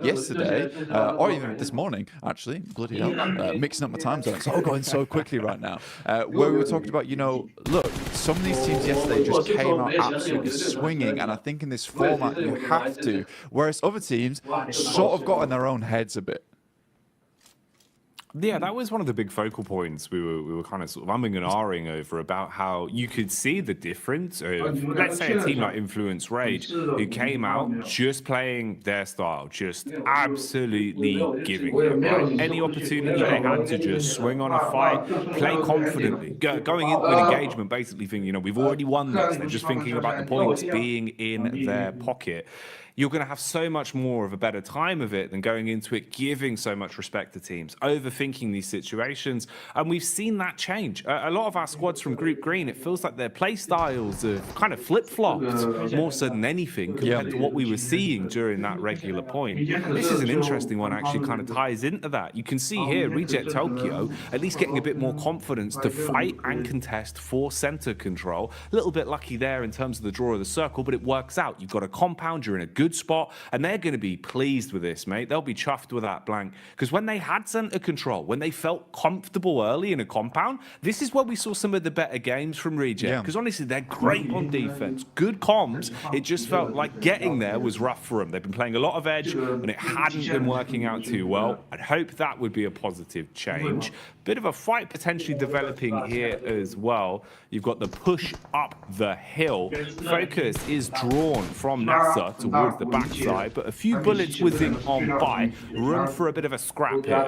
yesterday, or even this morning, actually, bloody hell, mixing up my time zones. It's all going so quickly right now. Where we were talking about, look, some of these teams yesterday just came out absolutely swinging, and I think in this format you have to, whereas other teams sort of got in their own heads a bit. Yeah, that was one of the big focal points we were kind of sort of umming and ahhing over, about how you could see the difference of, let's say, a team like Influence Rage, who came out just playing their style, just absolutely giving it, right? Any opportunity they had to just swing on a fight, play confidently, going into an engagement basically thinking, we've already won this. They're just thinking about the points being in their pocket. You're going to have so much more of a better time of it than going into it giving so much respect to teams, overthinking these situations. And we've seen that change. A lot of our squads from Group Green, it feels like their play styles have kind of flip-flopped more so than anything compared to what we were seeing during that regular point. This is an interesting one, actually kind of ties into that. You can see here, Reject Tokyo at least getting a bit more confidence to fight and contest for center control. A little bit lucky there in terms of the draw of the circle, but it works out. You've got a compound, you're in a good spot, and they're going to be pleased with this, mate. They'll be chuffed with that blank, because when they had center control, when they felt comfortable early in a compound, this is where we saw some of the better games from Reject, because honestly, they're great on defense, good comms. It just felt like getting there was rough for them. They've been playing a lot of edge, and it hadn't been working out too well. I'd hope that would be a positive change. Bit of a fight potentially developing here as well. You've got the push up the hill. Focus is drawn from NASA towards the backside, but a few bullets whizzing on by. Room for a bit of a scrap here.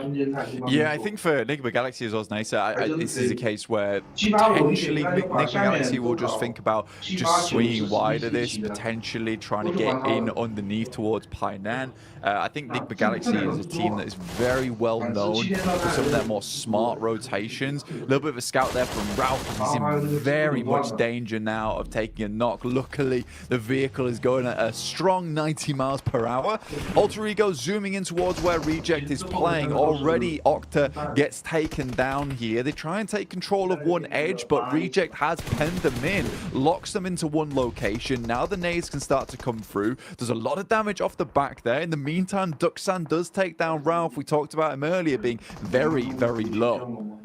Yeah, I think for Enigma Galaxy as well as NASA, this is a case where potentially Enigma Galaxy will just think about just swinging wide of this, potentially trying to get in underneath towards Painan. I think Enigma Galaxy is a team that is very well known for some of their more smart rotations. A little bit of a scout there from Ralph. He's in very much danger now of taking a knock. Luckily, the vehicle is going at a strong 90 miles per hour. Alter Ego zooming in towards where Reject is playing. Already Octa gets taken down here. They try and take control of one edge, but Reject has penned them in, locks them into one location. Now the nades can start to come through. There's a lot of damage off the back there. In the meantime, Duxan does take down Ralph. We talked about him earlier being very, very low.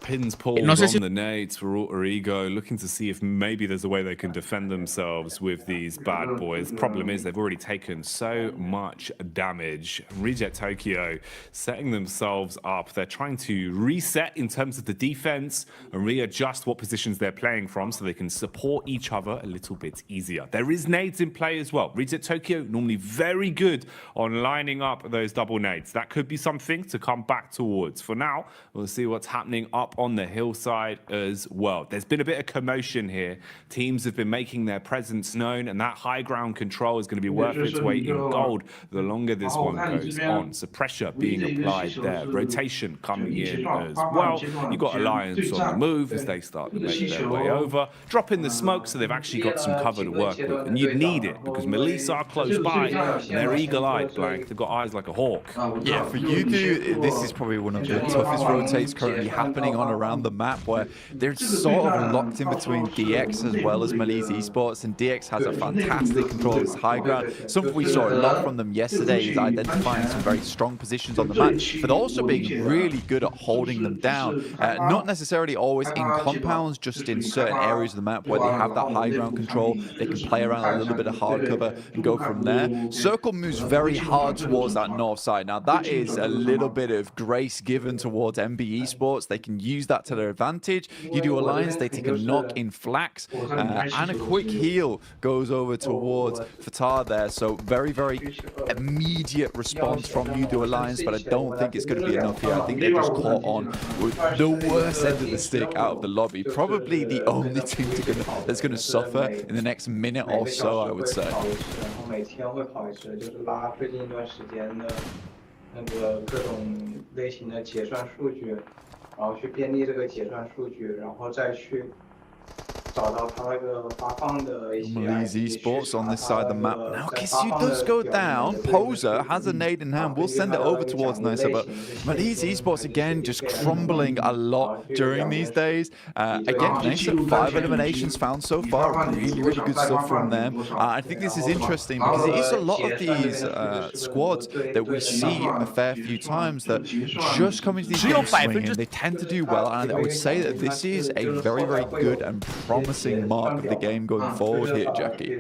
Pins pulled on the nades for Alter Ego, looking to see if maybe there's a way they can defend themselves with these bad boys. Problem is they've already taken so much damage. Reject Tokyo setting themselves up. They're trying to reset in terms of the defense and readjust what positions they're playing from so they can support each other a little bit easier. There is nades in play as well. Reject Tokyo normally very good on lining up those double nades. That could be something to come back towards. For now, we'll see what's happening up on the hillside as well. There's been a bit of commotion here. Teams have been making their presence known, and that high ground control is going to be worth its weight in gold the longer this one goes on. So pressure being applied there. Rotation coming in as well. You've got Alliance on the move as they start to make their way over. Drop in the smoke so they've actually got some cover to work with. And you'd need it because Melissa are close by and they're eagle-eyed, blank. They've got eyes like a hawk. Yeah, for Yudu, this is probably one of the toughest rotates currently happening on around the map, where they're sort of locked in between DX as well as Malise Esports, and DX has a fantastic control of this high ground. Something we saw a lot from them yesterday is identifying some very strong positions on the map, but also being really good at holding them down. Not necessarily always in compounds, just in certain areas of the map where they have that high ground control. They can play around a little bit of hard cover and go from there. Circle moves very hard towards that north side. Now that is a little bit of grace given towards MB Esports. They can use that to their advantage. You do Alliance, they take a knock in Flax, and a quick heal goes over towards Fatar there. So very, very immediate response from Yudu Alliance, but I don't think it's going to be enough here. I think they're just caught on with the worst end of the stick out of the lobby. Probably the only team that's going to suffer in the next minute or so, I would say. 然后去编辑这个结算数据，然后再去 Maliz Esports on this side of the map. Now, Kisyu does go down. Poser has a nade in hand. We'll send it over towards Nisa, but Maliz Esports, again, just crumbling a lot during these days. Again, Nisa, 5 eliminations found so far. Really, really good stuff from them. I think this is interesting because it is a lot of these squads that we see a fair few times that just come into these games swinging. They tend to do well, and I would say that this is a very, very good and promising mark of the game going forward here, Jackie.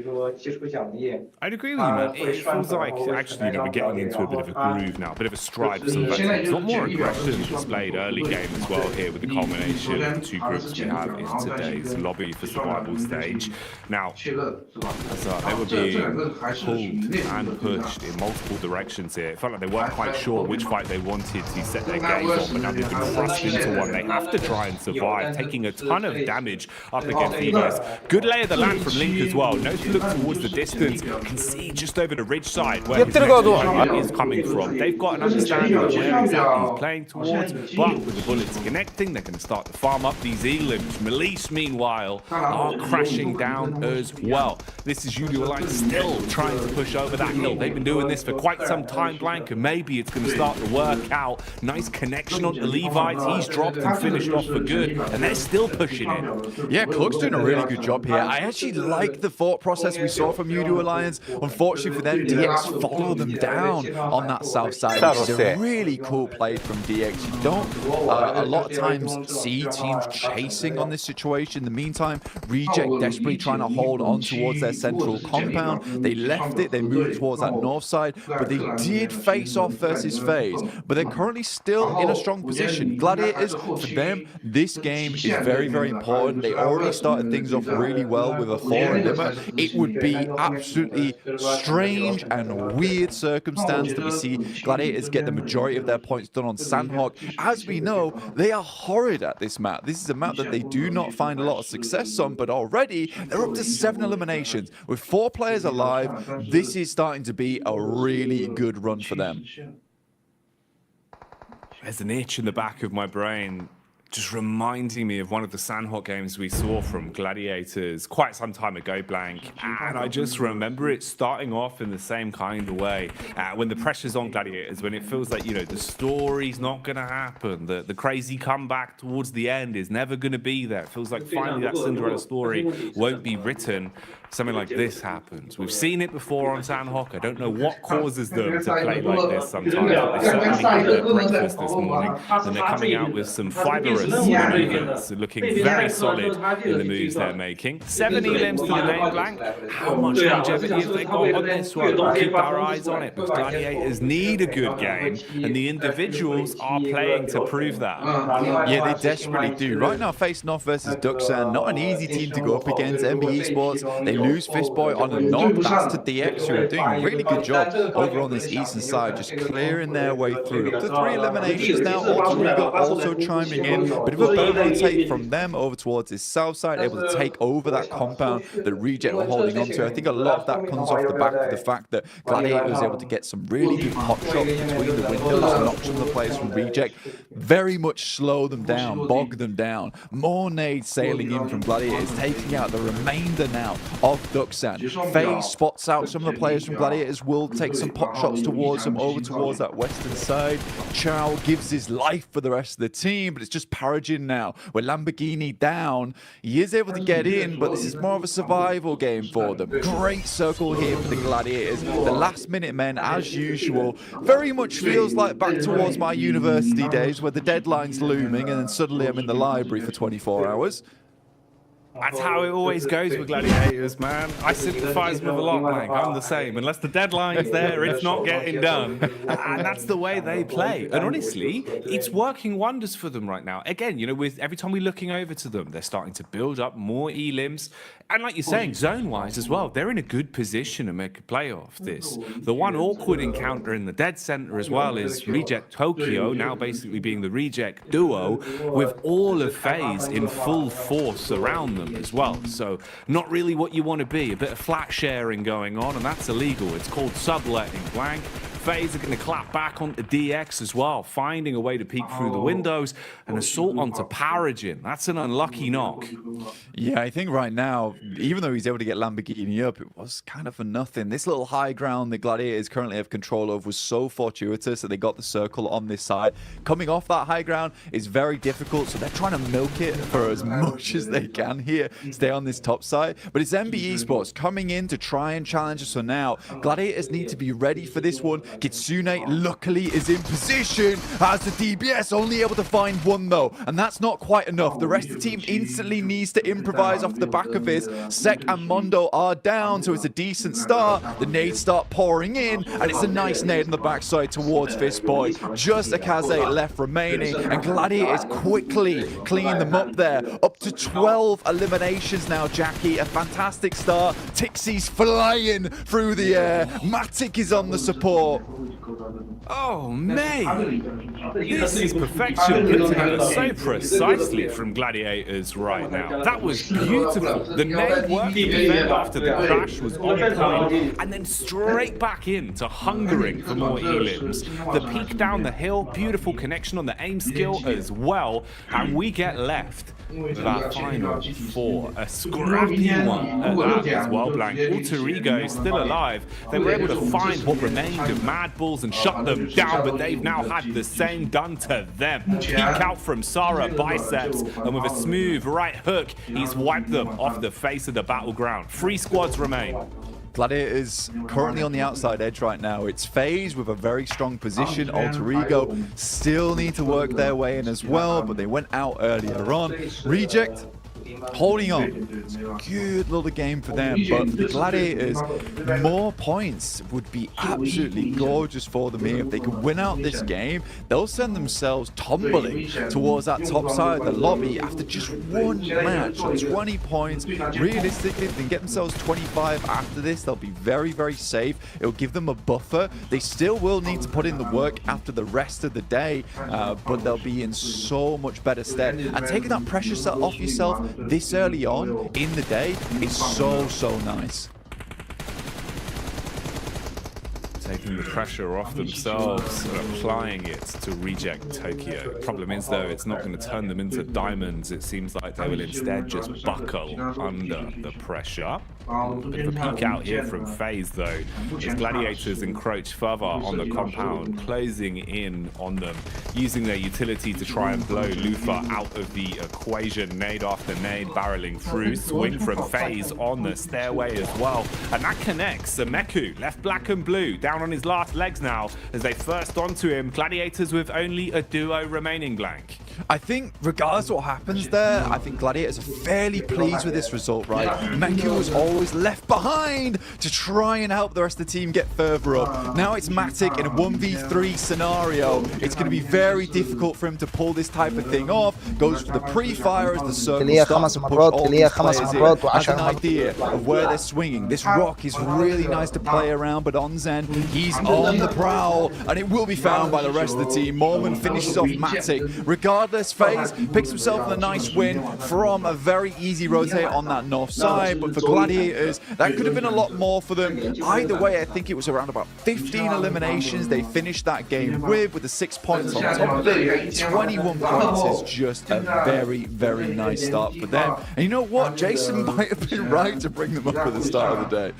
I'd agree with you, man. It feels like, actually, we're getting into a bit of a groove now, a bit of a stride for some veterans. A lot more aggression displayed early game as well here with the culmination of the 2 groups we have in today's lobby for survival stage. Now, they were being pulled and pushed in multiple directions here. It felt like they weren't quite sure which fight they wanted to set their gaze on, but now they've been thrust into one. They have to try and survive, taking a ton of damage up against these guys. Good lay of the land from Link as well. Knows to look towards the distance. Can see just over the ridge side where his next is coming from. They've got an understanding of where exactly he's playing towards, but with the bullets connecting, they're going to start to farm up these elims. Malice, meanwhile, are crashing down as well. This is Judo Alliance still trying to push over that hill. They've been doing this for quite some time, Blank, and maybe it's going to start to work out. Nice connection on the Levites. He's dropped and finished off for good, and they're still pushing in. Yeah, Cluck's doing a really good job here. I actually like the thought process we saw from Judo Alliance. Unfortunately for them, DX followed them down on that south side, which is a really cool play from DX. You don't a lot of times see teams chasing on this situation. In the meantime, Reject desperately trying to hold on towards their central compound. They left it, they moved towards that north side, but they did face off versus FaZe. But they're currently still in a strong position. Gladiators, for them, this game is very, very important. They already started things off really well with a 4 limit. It would be absolutely strange and weird circumstance that we see Gladiators get the majority of their points done on Sandhawk. As we know, they are horrid at this map. This is a map that they do not find a lot of success on, but already they're up to 7 eliminations. With 4 players alive, this is starting to be a really good run for them. There's an itch in the back of my brain just reminding me of one of the Sandhawk games we saw from Gladiators quite some time ago, Blank. And I just remember it starting off in the same kind of way. When the pressure's on Gladiators, when it feels like, you know, the story's not going to happen, the crazy comeback towards the end is never going to be there. It feels like finally that Cinderella story won't be written. Something like this happens. We've seen it before on Sandhawk. I don't know what causes them to play like this sometimes, but they certainly had their breakfast this morning, and they're coming out with some fibrous maneuvers, looking very solid in the moves they're making. 7 elims to the name, Blank. How much longevity have they got on this one? We'll keep our eyes on it, because Gladiators need a good game, and the individuals are playing to prove that. Yeah, they desperately do. Right now, face North versus Duxan, not an easy team to go up against. MB Esports, they lose Fistboy on a knock. That's to DX, who are doing a really good job over on this eastern side, just clearing their way through. Up to 3 eliminations now. Ultra also chiming in. Bit of a better rotate from them over towards this south side, able to take over that compound that Reject were holding on to. I think a lot of that comes off the back of the fact that Gladiator was able to get some really good pop shots between the windows, knock some of the players from Reject, very much slow them down, bog them down. More nades sailing in from Gladiators, taking out the remainder now of Duxan. FaZe spots out some of the players from Gladiators, will take some pot shots towards them, over towards that western side. Chow gives his life for the rest of the team, but it's just Paragin now. With Lamborghini down, he is able to get in, but this is more of a survival game for them. Great circle here for the Gladiators. The last minute men, as usual, very much feels like back towards my university days where the deadline's looming and then suddenly I'm in the library for 24 hours. That's how it always goes with Gladiators, man. I sympathize with a lot, Blank. I'm the same. Unless the deadline's there, it's not getting done. And that's the way they play. And honestly, it's working wonders for them right now. Again, you know, with every time we're looking over to them, they're starting to build up more elims. And like you're saying, zone-wise as well, they're in a good position to make a play off this. The one awkward encounter in the dead center as well is Reject Tokyo, now basically being the Reject duo, with all of FaZe in full force around them as well. So not really what you want to be. A bit of flat sharing going on, and that's illegal. It's called subletting, Blank. FaZe are going to clap back onto DX as well, finding a way to peek through the windows. An assault onto Paragin. That's an unlucky knock. Yeah, I think right now, even though he's able to get Lamborghini up, it was kind of for nothing. This little high ground the Gladiators currently have control of was so fortuitous that they got the circle on this side. Coming off that high ground is very difficult, so they're trying to milk it for as much as they can here, stay on this top side. But it's MB Esports coming in to try and challenge us for now. Gladiators need to be ready for this one. Kitsune luckily is in position as the DBS, only able to find one though, and that's not quite enough. The rest of the team instantly needs to improvise off the back of this. Sek and Mondo are down, so it's a decent start. The nades start pouring in, and it's a nice nade on the backside towards Fistboy. Just a Kaze left remaining, and Gladiators quickly clean them up there. Up to 12 eliminations now, Jackie. A fantastic start. Tixie's flying through the air. Matic is on the support. Oh, mate. This is perfection put together so precisely from Gladiators right now. That was beautiful. The nade work to defend after the crash was on point, and then straight back into hungering for more elims. The peek down the hill, beautiful connection on the aim skill as well, and we get left with our final four. A scrappy one at that as well, Blank. Alter Ego still alive. They were able to find what remained of Mad Bulls and shut them down, but they've now had the same done to them. Peek out from Sarah Biceps, and with a smooth right hook, he's wiped them off the face of the battleground. 3 squads remain. Gladiators currently on the outside edge right now. It's FaZe with a very strong position. Alter Ego still need to work their way in as well, but they went out earlier on. Reject holding on. Good little game for them, but for the Gladiators, more points would be absolutely gorgeous for them here. If they could win out this game, they'll send themselves tumbling towards that top side of the lobby after just one match. 20 points. Realistically, if they can get themselves 25 after this, they'll be very, very safe. It'll give them a buffer. They still will need to put in the work after the rest of the day, but they'll be in so much better stead. And taking that pressure set off yourself this early on in the day is so, so nice. Taking the pressure off themselves and applying it to Reject Tokyo. Problem is, though, it's not going to turn them into diamonds. It seems like they will instead just buckle under the pressure. Bit of a peek out here from FaZe, though, as Gladiators encroach further on the compound, closing in on them, using their utility to try and blow Lufa out of the equation. Nade after nade barreling through. Swing from FaZe on the stairway as well. And that connects. Zemeku left black and blue, down on his last legs now as they first onto him. Gladiators with only a duo remaining, Blank. I think regardless of what happens there, I think Gladiators are fairly pleased with this result, right? Meku was always left behind to try and help the rest of the team get further up. Now it's Matic in a 1v3 scenario. It's going to be very difficult for him to pull this type of thing off. Goes for the pre-fire as the circle starts to push all these players in. Has an idea of where they're swinging. This rock is really nice to play around, but on Zen, he's on the prowl, and it will be found by the rest of the team. Mormon finishes off Matic. Regardless, FaZe picks himself a nice win from a very easy rotate on that north side, but for Gladiators, that could have been a lot more for them. Either way, I think it was around about 15 eliminations they finished that game with the 6 points on top of it. 21 points is just a very, very nice start for them. And you know what? Jason might have been right to bring them up at the start of the day.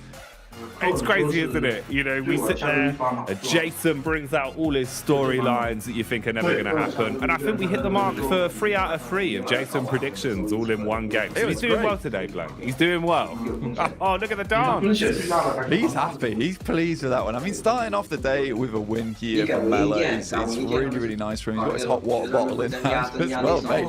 It's crazy, isn't it? You know, we sit there, Jason brings out all his storylines that you think are never going to happen. And I think we hit the mark for 3 out of 3 of Jason predictions all in one game. So he's doing well today, Blank. He's doing well. Oh, look at the dance. He's happy. He's pleased with that one. I mean, starting off the day with a win here from Mela is really, really nice for him. He's got his hot water bottle in hand as well, mate.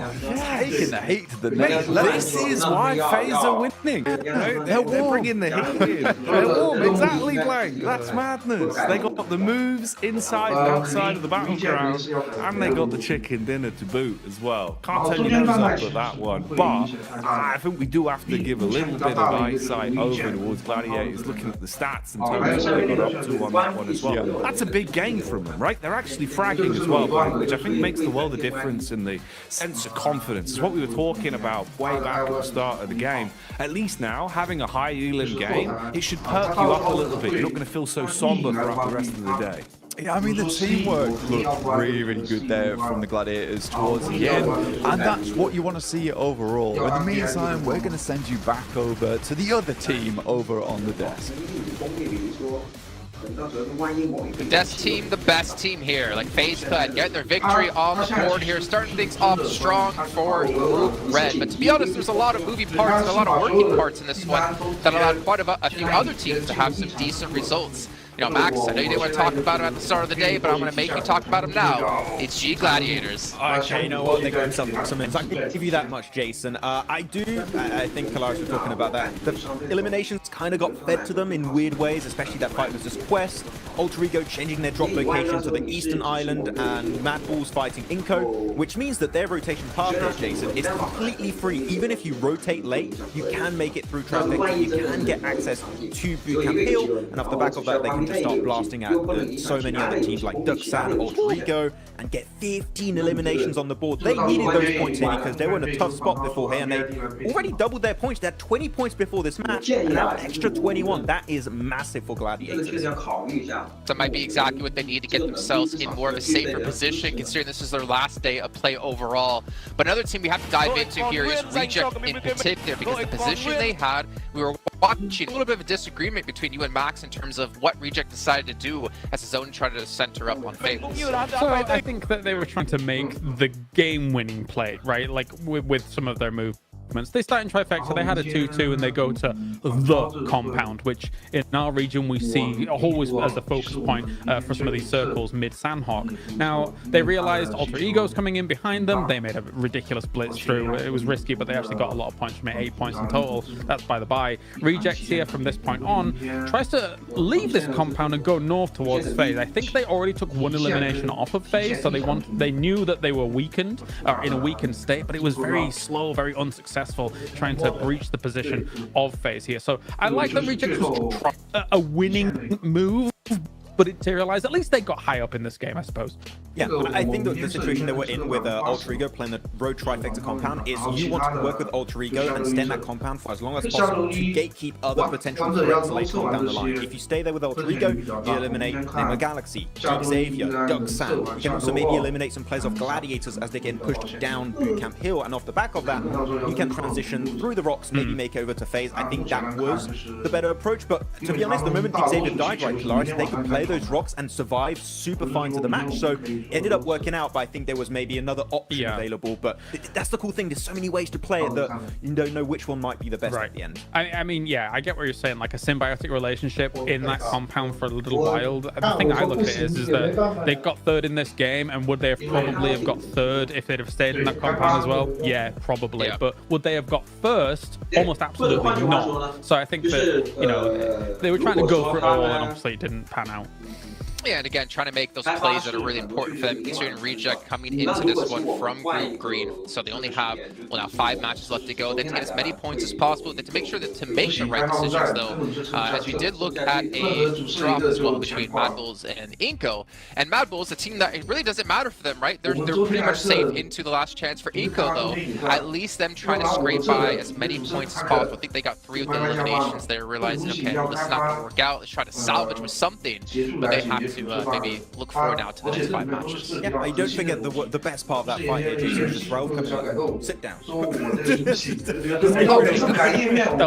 He's taking the heat to the next level. This is why FaZe are winning. You know, they're bringing the heat in. Exactly, Blank. That's madness. They got the moves inside and outside of the battleground, and they got the chicken dinner to boot as well. Can't tell you who's up with that one, but I think we do have to give a little bit of eyesight over towards Gladiators, looking at the stats and terms of what they got up to on that one as well. That's a big game from them, right? They're actually fragging as well, Blank, which I think makes the world of difference in the sense of confidence. It's what we were talking about way back at the start of the game. At least now, having a high Elam game, it should perk you up a little bit. You're not going to feel so somber throughout the rest of the day. Yeah, I mean, the teamwork looked really, really good there from the Gladiators towards the end, and that's what you want to see overall. In the meantime, we're going to send you back over to the other team over on the desk. The desk team, the best team here. Like FaZe Clan getting their victory on the board here, starting things off strong for Group Red. But to be honest, there's a lot of moving parts and a lot of working parts in this one that allowed quite a few other teams to have some decent results. You know, Max, I know you didn't want to talk about him at the start of the day, but I'm going to make you talk about him now. It's G Gladiators. Okay, you know what? They got themselves some minutes. I can give you that much, Jason. I think Kalaris was talking about that. The eliminations kind of got fed to them in weird ways, especially that fight versus Quest. Alter Ego changing their drop location to the Eastern Island, and Mad Bulls fighting Inko, which means that their rotation path here, Jason, is completely free. Even if you rotate late, you can make it through traffic, you can get access to Bootcamp Hill, and off the back of that, they can just start blasting at so many other teams like Duxan, Alter Ego, and get 15 eliminations on the board. They needed those points here because they were in a tough spot beforehand. They already doubled their points. They had 20 points before this match, and now an extra 21. That is massive for Gladiators. That might be exactly what they need to get themselves in more of a safer position, considering this is their last day of play overall. But another team we have to dive into here is Reject in particular, because the position they had, we were watching a little bit of a disagreement between you and Max in terms of what Reject decided to do as his own tried to center up on Fables. So I think that they were trying to make the game-winning play, right? Like with some of their moves. They start in Trifecta, they had a 2-2, and they go to the compound, which in our region we see always as a focus point for some of these circles mid-Sandhawk. Now, they realized Alter Ego's coming in behind them. They made a ridiculous blitz through. It was risky, but they actually got a lot of points from it, 8 points in total. That's by the by. Reject here from this point on tries to leave this compound and go north towards FaZe. I think they already took one elimination off of FaZe, so they knew that they were weakened, or in a weakened state, but it was very slow, very unsuccessful trying to breach the position of FaZe here. So I like that Reject was a winning move, but it materialized. At least they got high up in this game, I suppose. Yeah, I think that the situation they were in with Alter Ego playing the road trifecta compound is you want to work with Alter Ego and stand that compound for as long as possible to gatekeep other potential threats later on down the line. If you stay there with Alter Ego, you eliminate Nemo Galaxy, Xavier, Duxan. You can also maybe eliminate some players of Gladiators as they get pushed down Bootcamp Hill, and off the back of that, you can transition through the rocks, maybe make over to FaZe. I think that was the better approach, but to be honest, the moment Xavier died, right, Kalaris, they could play those rocks and survive super fine to the match. So it ended up working out, but I think there was maybe another option available. But that's the cool thing. There's so many ways to play it that you don't know which one might be the best at the end. I mean, yeah, I get what you're saying. Like a symbiotic relationship in that compound for a little while. The thing I look at it is that they got third in this game, and would they have probably have got third if they'd have stayed in that compound as well? Yeah, probably. Yeah. But would they have got first? Almost absolutely not. So I think that, you know, they were trying to go for it all, and obviously it didn't pan out. Yeah, and again, trying to make those plays that are really important for them, considering Reject coming into this one from Group Green. So they only have, well, now 5 matches left to go. They have to get as many points as possible. They have to make sure that to make the right decisions, though, as we did look at a drop as well between Mad Bulls and Inko. And Mad Bulls, a team that it really doesn't matter for them, right? They're pretty much safe into the last chance for Inko, though. At least them trying to scrape by as many points as possible. I think they got 3 of the eliminations. They're realizing, okay, well, this is not going to work out. Let's try to salvage with something, but they have to maybe look forward now to the next 5 matches. Yeah, I don't forget the best part of that fight here, Jason, is Ralph comes out, sit down. That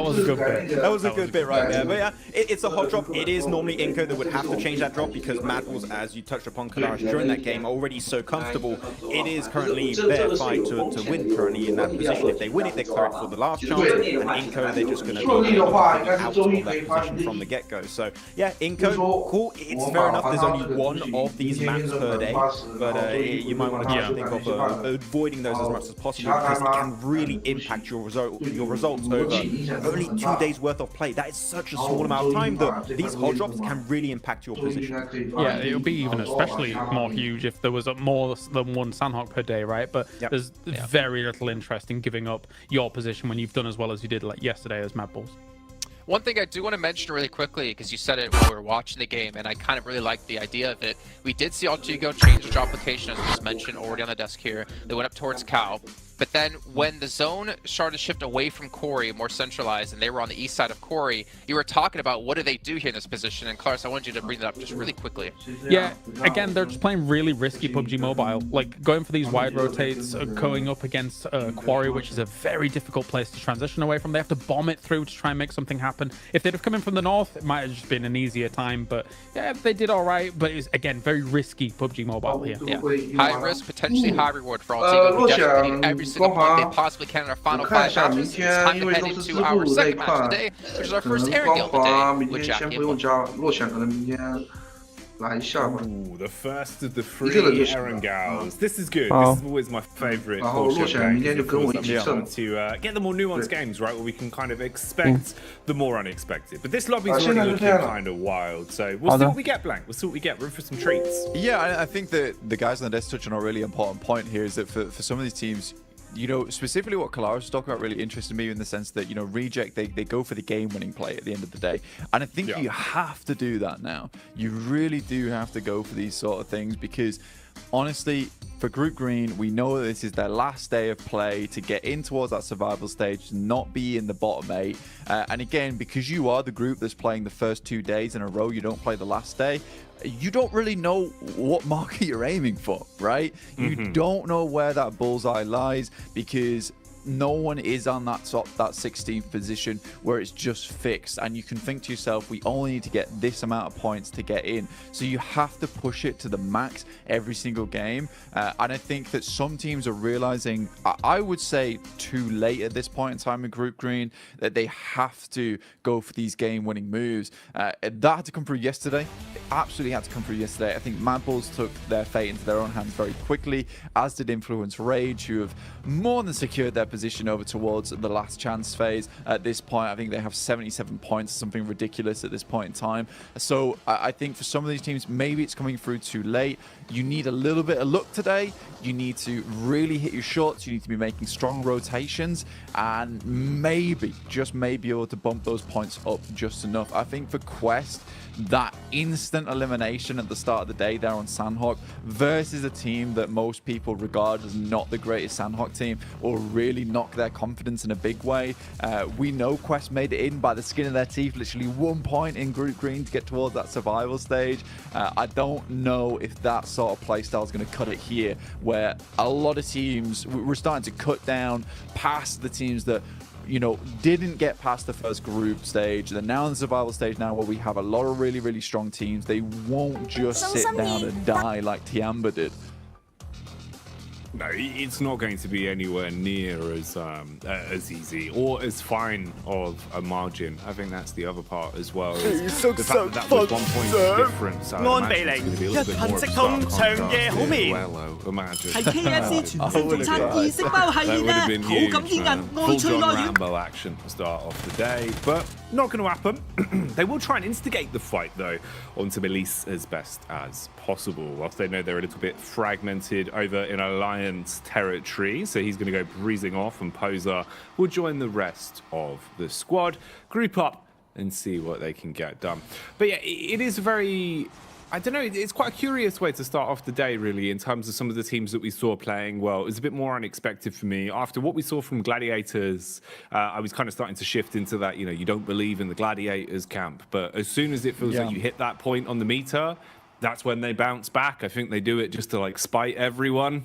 was a good bit. That was a good bit right there. But yeah, it's a hot drop. It is normally Inko that would have to change that drop because Mad Bulls, as you touched upon, Kalaris, during that game, are already so comfortable. It is currently their fight to win currently in that position. If they win it, they're cleared for the last chance, and Inko, they're just going to be out of that position from the get-go. So yeah, Inko, cool. It's fair enough. There's only one of these maps per day, but you might want to try to think of avoiding those as much as possible because it can really impact your results over only 2 days worth of play. That is such a small amount of time that these hot drops can really impact your position. Yeah, it would be even especially more huge if there was more than one Sandhawk per day, right? But there's very little interest in giving up your position when you've done as well as you did like yesterday as Mad Bulls. One thing I do want to mention really quickly, because you said it while we were watching the game, and I kind of really liked the idea of it. We did see Alter Ego change the drop location, as was mentioned already on the desk here. They went up towards Cow. But then when the zone started to shift away from Corey, more centralized, and they were on the east side of Corey, you were talking about what do they do here in this position. And Clarus, I wanted you to bring that up just really quickly. Yeah, again, they're just playing really risky PUBG Mobile. Like, going for these wide rotates, going up against Quarry, which is a very difficult place to transition away from. They have to bomb it through to try and make something happen. If they'd have come in from the north, it might have just been an easier time. But yeah, they did all right. But it's, again, very risky PUBG Mobile here. Yeah, high risk, potentially high reward for Altigo, who desperately need every single point they possibly can in our final 5 matches. It's time to head into our second match of the day, which is our first airing deal of the day with Jackie and Ooh, the first of the 3 Aaron Gals. This is good. This is always my favorite game. To get the more nuanced games, right, where we can kind of expect the more unexpected. But this lobby's already looking kind of wild, so we'll see what we get, Blank. We'll see what we get. Room for some treats. Yeah, I think that the guys on the desk touch on a really important point here is that for some of these teams, you know, specifically what Kalaris was talking about really interested me in the sense that, you know, Reject, they go for the game-winning play at the end of the day. And I think you have to do that now. You really do have to go for these sort of things because, honestly, for Group Green, we know that this is their last day of play to get in towards that survival stage, not be in the bottom 8. And again, because you are the group that's playing the first 2 days in a row, you don't play the last day, you don't really know what marker you're aiming for, right? You don't know where that bullseye lies because no one is on that 16th position where it's just fixed, and you can think to yourself, we only need to get this amount of points to get in. So you have to push it to the max every single game, and I think that some teams are realizing, I would say too late at this point in time in Group Green, that they have to go for these game-winning moves. That had to come through yesterday. It absolutely had to come through yesterday. I think Mad Bulls took their fate into their own hands very quickly, as did Influence Rage, who have more than secured their position over towards the last chance phase. At this point, I think they have 77 points, something ridiculous at this point in time. So I think for some of these teams, maybe it's coming through too late. You need a little bit of luck today. You need to really hit your shots. You need to be making strong rotations and maybe, just maybe, able to bump those points up just enough. I think for Quest, that instant elimination at the start of the day there on Sandhawk versus a team that most people regard as not the greatest Sandhawk team will really knock their confidence in a big way. We know Quest made it in by the skin of their teeth, literally 1 point in Group Green to get towards that survival stage. I don't know if that sort of playstyle is going to cut it here, where a lot of teams, we're starting to cut down past the teams that, you know, didn't get past the first group stage. They're now in the survival stage now, where we have a lot of really, really strong teams. They won't just sit down and die like Tiamba did. No, it's not going to be anywhere near as easy or as fine of a margin. I think that's the other part as well. The fact that was 1 point difference. I imagine it's going to be a little bit more of a stark contrast as well, imagine. That would have been huge, man. Full John Rambo action to start off the day, but not going to happen. They will try and instigate the fight, though, onto Melisse as best as possible, whilst they know they're a little bit fragmented over in Alliance territory. So he's going to go breezing off, and Poser will join the rest of the squad, group up, and see what they can get done. But yeah, it is very... I don't know, it's quite a curious way to start off the day, really, in terms of some of the teams that we saw playing well. It was a bit more unexpected for me. After what we saw from Gladiators, I was kind of starting to shift into that, you know, you don't believe in the Gladiators camp. But as soon as it feels like you hit that point on the meter, that's when they bounce back. I think they do it just to, like, spite everyone.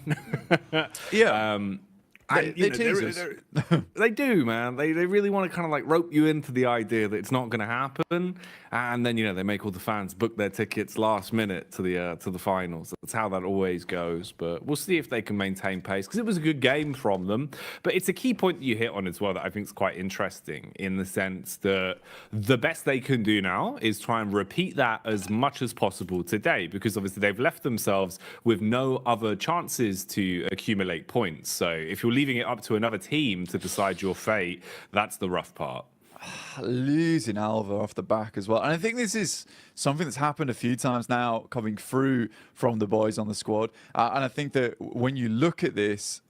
They do, man. They really want to kind of like rope you into the idea that it's not going to happen, and then, you know, they make all the fans book their tickets last minute to the finals. That's how that always goes. But we'll see if they can maintain pace, because it was a good game from them. But it's a key point that you hit on as well that I think is quite interesting, in the sense that the best they can do now is try and repeat that as much as possible today, because obviously they've left themselves with no other chances to accumulate points. So if you're leaving it up to another team to decide your fate, that's the rough part. Losing Alva off the back as well. And I think this is something that's happened a few times now coming through from the boys on the squad. And I think that when you look at this,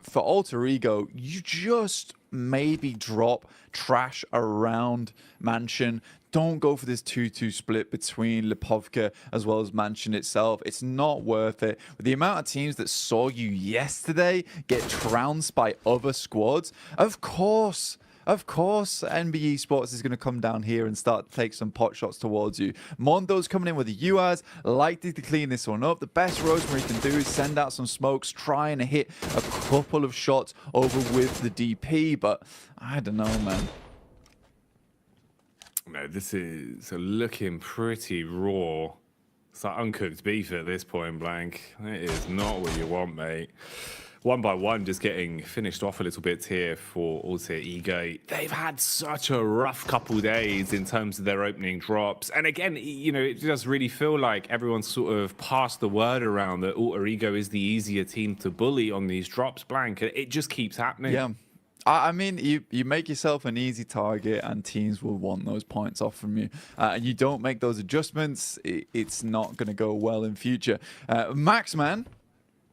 for Alter Ego, you just maybe drop trash around Mansion. don't go for this 2-2 split between Lipovka as well as Mansion itself. It's not worth it. With the amount of teams that saw you yesterday get trounced by other squads, of course, NBE Sports is going to come down here and start to take some pot shots towards you. Mondo's coming in with the UAs, likely to clean this one up. The best Rosemary can do is send out some smokes, trying to hit a couple of shots over with the DP, but I don't know, man. No, this is looking pretty raw. It's like uncooked beef at this point, Blank. It is not what you want, mate. One by one, just getting finished off a little bit here for Alter Ego. They've had such a rough couple days in terms of their opening drops. And again, you know, it does really feel like everyone's sort of passed the word around that Alter Ego is the easier team to bully on these drops, Blank. It just keeps happening. Yeah. I mean, you make yourself an easy target and teams will want those points off from you. And you don't make those adjustments, it's not going to go well in future. Maxman,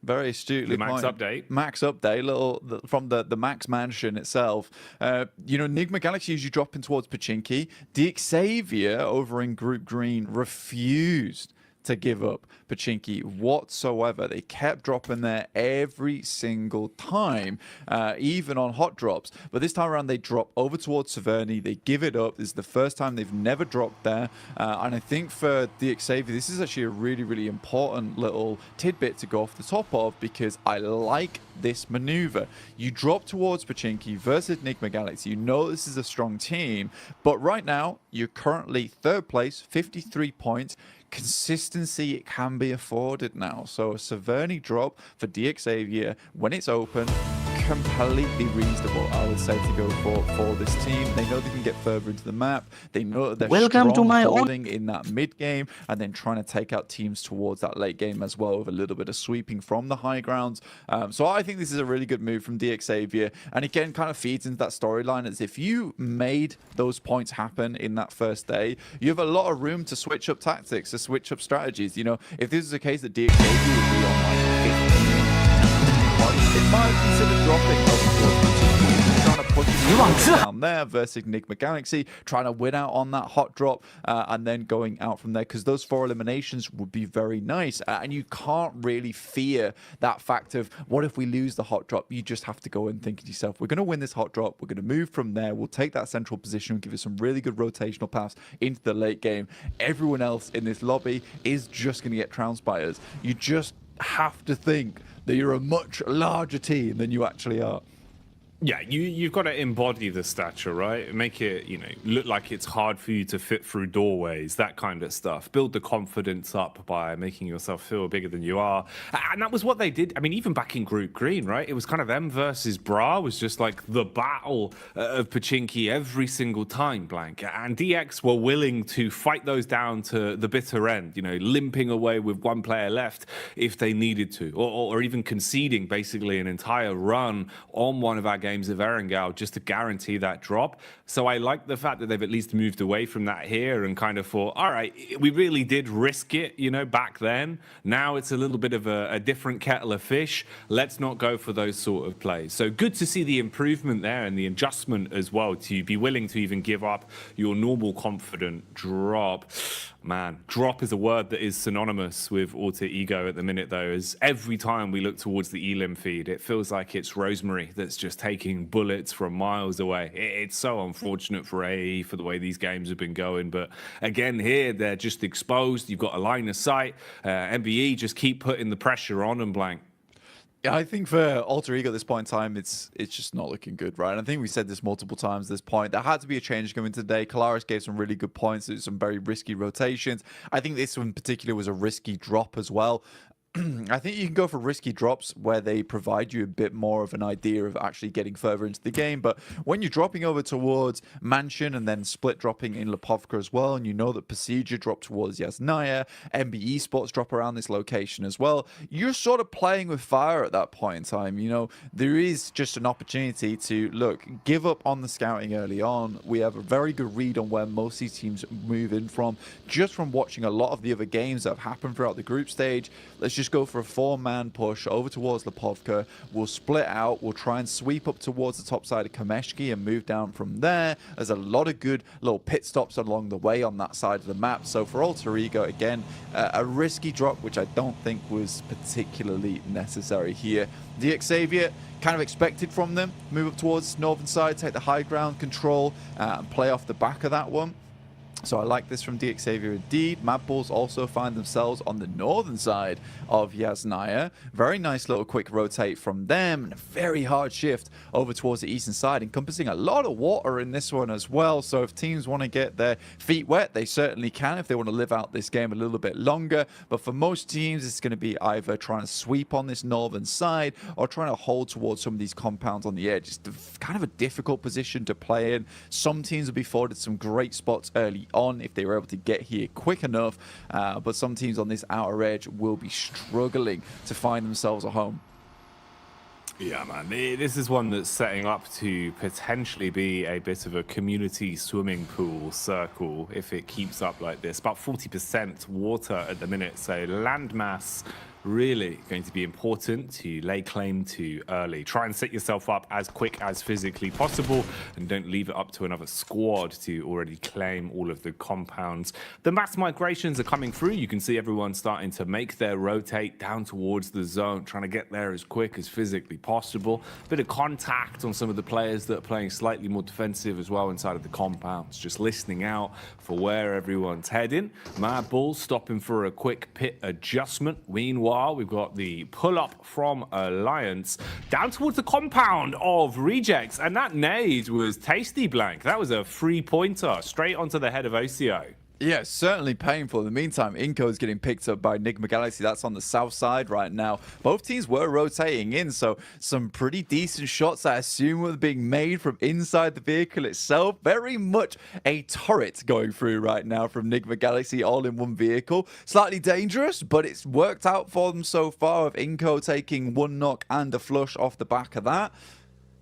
very astutely Max pointed. update. Max update, from the Max Mansion itself. You know, Enigma Galaxy usually dropping towards Pachinki. Xavier over in Group Green refused to give up Pachinki whatsoever. They kept dropping there every single time, even on hot drops. But this time around, they drop over towards Severny. They give it up. This is the first time they've never dropped there. And I think for Xavier, this is actually a really, really important little tidbit to go off the top of, because I like this maneuver. You drop towards Pachinki versus Enigma Galaxy. You know this is a strong team, but right now, you're currently third place, 53 points. Consistency, it can be afforded now. So a Severny drop for Xavier when it's open, completely reasonable, I would say, to go for this team. They know they can get further into the map. They know that they're strong holding in that mid game and then trying to take out teams towards that late game as well, with a little bit of sweeping from the high grounds. So I think this is a really good move from Xavier, and again kind of feeds into that storyline, as if you made those points happen in that first day, you have a lot of room to switch up tactics, to switch up strategies. You know, if this is a case that Xavier would be on like 15 points, it might consider dropping over trying to push it down there versus Enigma Galaxy, trying to win out on that hot drop, and then going out from there, because those 4 eliminations would be very nice. And you can't really fear that fact of, what if we lose the hot drop? You just have to go and think to yourself, we're going to win this hot drop, we're going to move from there, we'll take that central position and give us some really good rotational paths into the late game. Everyone else in this lobby is just going to get trounced by us. You just have to think that you're a much larger team than you actually are. Yeah, you've got to embody the stature, right? Make it, you know, look like it's hard for you to fit through doorways, that kind of stuff. Build the confidence up by making yourself feel bigger than you are. And that was what they did. I mean, even back in Group Green, right? It was kind of them versus Bra, was just like the battle of Pachinki every single time, Blank. And DX were willing to fight those down to the bitter end, you know, limping away with one player left if they needed to, or even conceding basically an entire run on one of our games of Erangel just to guarantee that drop. So I like the fact that they've at least moved away from that here and kind of thought, all right, we really did risk it, you know, back then. Now it's a little bit of a different kettle of fish. Let's not go for those sort of plays. So good to see the improvement there and the adjustment as well, to be willing to even give up your normal confident drop. Man, drop is a word that is synonymous with Alter Ego at the minute, though, as every time we look towards the Elim feed, it feels like it's Rosemary that's just taking bullets from miles away. It's so unfortunate for AE for the way these games have been going. But again, here, they're just exposed. You've got a line of sight. MBE just keep putting the pressure on and Blank. Yeah, I think for Alter Ego at this point in time, it's just not looking good, right? And I think we said this multiple times at this point. There had to be a change coming today. Kalaris gave some really good points, some very risky rotations. I think this one in particular was a risky drop as well. I think you can go for risky drops where they provide you a bit more of an idea of actually getting further into the game. But when you're dropping over towards Mansion and then split dropping in Lipovka as well, and you know that Procedure dropped towards Yasnaya, NBE Sports drop around this location as well, you're sort of playing with fire at that point in time. You know, there is just an opportunity to, look, give up on the scouting early on. We have a very good read on where most of these teams move in from, just from watching a lot of the other games that have happened throughout the group stage. Let's just just go for a 4-man push over towards Lipovka. We'll split out. We'll try and sweep up towards the top side of Kameshki and move down from there. There's a lot of good little pit stops along the way on that side of the map. So for Alter Ego, again, a risky drop, which I don't think was particularly necessary here. Xavier, kind of expected from them. Move up towards northern side, take the high ground control, and play off the back of that one. So I like this from Xavier indeed. Mad Bulls also find themselves on the northern side of Yasnaya. Very nice little quick rotate from them, and a very hard shift over towards the eastern side, encompassing a lot of water in this one as well. So if teams want to get their feet wet, they certainly can if they want to live out this game a little bit longer. But for most teams, it's going to be either trying to sweep on this northern side or trying to hold towards some of these compounds on the edge. It's kind of a difficult position to play in. Some teams will be afforded some great spots early on if they were able to get here quick enough, but some teams on this outer edge will be struggling to find themselves a home. Yeah, man, this is one that's setting up to potentially be a bit of a community swimming pool circle if it keeps up like this. About 40% water at the minute, so landmass really going to be important to lay claim to early. Try and set yourself up as quick as physically possible and don't leave it up to another squad to already claim all of the compounds. The mass migrations are coming through. You can see everyone starting to make their rotate down towards the zone, trying to get there as quick as physically possible. Bit of contact on some of the players that are playing slightly more defensive as well inside of the compounds, just listening out for where everyone's heading. Mad Bulls stopping for a quick pit adjustment. Meanwhile, we've got the pull-up from Alliance down towards the compound of Rejects, and that nade was tasty, Blank. That was a 3-pointer straight onto the head of OCO. Yeah, certainly painful. In the meantime, Inco is getting picked up by Enigma Galaxy. That's on the south side right now. Both teams were rotating in, so some pretty decent shots, I assume, were being made from inside the vehicle itself. Very much a turret going through right now from Enigma Galaxy, all in one vehicle. Slightly dangerous, but it's worked out for them so far, with Inco taking 1 knock and a flush off the back of that.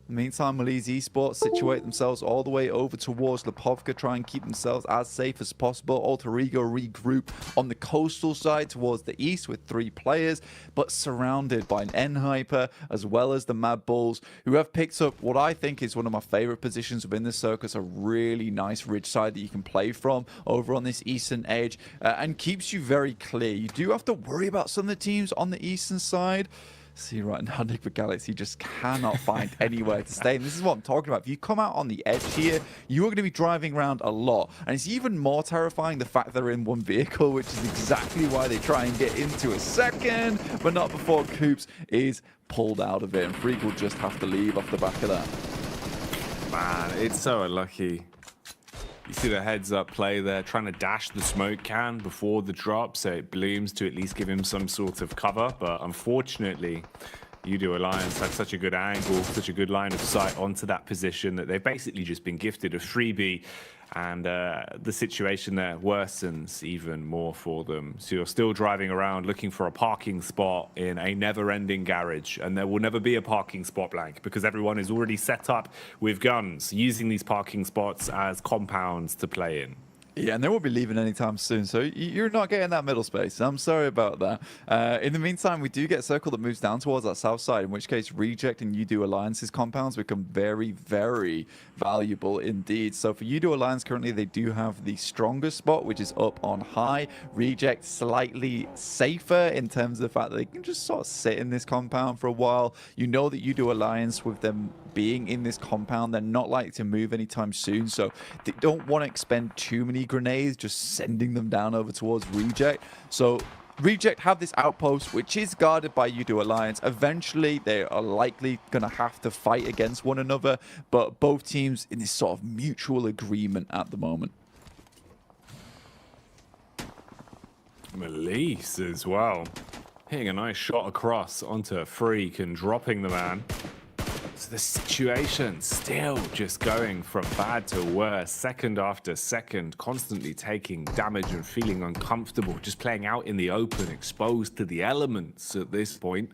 In the meantime, Malise Esports situate themselves all the way over towards Lipovka, try and keep themselves as safe as possible. Alter Ego regroup on the coastal side towards the east with 3 players, but surrounded by an N-Hyper as well as the Mad Bulls, who have picked up what I think is one of my favorite positions within the circus, a really nice ridge side that you can play from over on this eastern edge, and keeps you very clear. You do have to worry about some of the teams on the eastern side. See right now, Enigma Galaxy just cannot find anywhere to stay. And this is what I'm talking about. If you come out on the edge here, you are going to be driving around a lot. And it's even more terrifying the fact they're in one vehicle, which is exactly why they try and get into a second, but not before Coops is pulled out of it. And Freak will just have to leave off the back of that. Man, it's so unlucky. You see the heads-up play there, trying to dash the smoke can before the drop, so it blooms to at least give him some sort of cover. But unfortunately, UDO Alliance had such a good angle, such a good line of sight onto that position that they've basically just been gifted a freebie. And the situation there worsens even more for them. So you're still driving around looking for a parking spot in a never-ending garage. And there will never be a parking spot, Blank, because everyone is already set up with guns, using these parking spots as compounds to play in. Yeah, and they won't be leaving anytime soon, so you're not getting that middle space. I'm sorry about that. In the meantime, we do get a circle that moves down towards that south side, in which case Reject and UDO Alliance's compounds become very, very valuable indeed. So for UDO Alliance, currently they do have the strongest spot, which is up on high. Reject slightly safer in terms of the fact that they can just sort of sit in this compound for a while. You know that UDO Alliance, with them being in this compound, they're not likely to move anytime soon, so they don't want to expend too many grenades just sending them down over towards Reject. So Reject have this outpost which is guarded by UDO Alliance. Eventually they are likely going to have to fight against one another, but both teams in this sort of mutual agreement at the moment. Malise as well, hitting a nice shot across onto Freak and dropping the man. So the situation still just going from bad to worse, second after second, constantly taking damage and feeling uncomfortable, just playing out in the open, exposed to the elements at this point.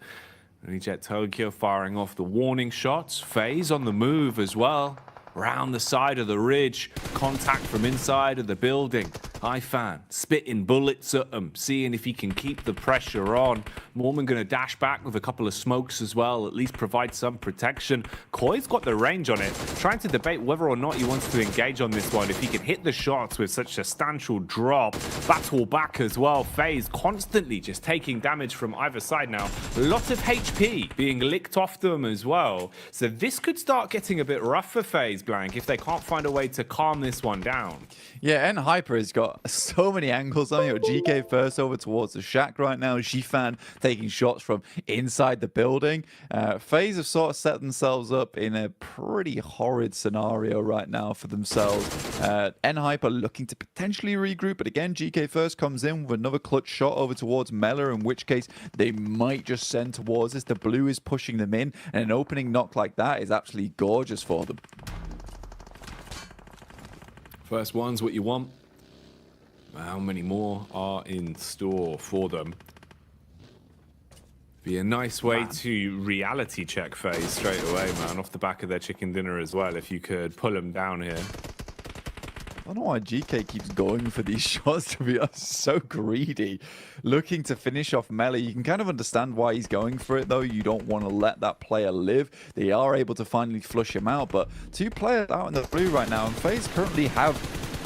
Reject Tokyo firing off the warning shots. FaZe on the move as well. round the side of the ridge. Contact from inside of the building. Ifan spitting bullets at him, seeing if he can keep the pressure on. Mormon going to dash back with a couple of smokes as well, at least provide some protection. Koi's got the range on it, trying to debate whether or not he wants to engage on this one. If he can hit the shots with such a substantial drop, battle back as well. FaZe constantly just taking damage from either side now. A lot of HP being licked off them as well. So this could start getting a bit rough for FaZe, Blank, if they can't find a way to calm this one down. Yeah, and Hyper has got so many angles on you. GK first over towards the shack right now. Zhifan taking shots from inside the building. FaZe have sort of set themselves up in a pretty horrid scenario right now for themselves. Hyper looking to potentially regroup, but again, GK first comes in with another clutch shot over towards Mela, in which case they might just send towards this. The blue is pushing them in, and an opening knock like that is absolutely gorgeous for them. First one's what you want. How many more are in store for them? Be a nice way to reality check FaZe straight away, man, off the back of their chicken dinner as well, if you could pull them down here. I don't know why GK keeps going for these shots, to be honest. So greedy. Looking to finish off Melee. You can kind of understand why he's going for it, though. You don't want to let that player live. They are able to finally flush him out, but two players out in the blue right now, and FaZe currently have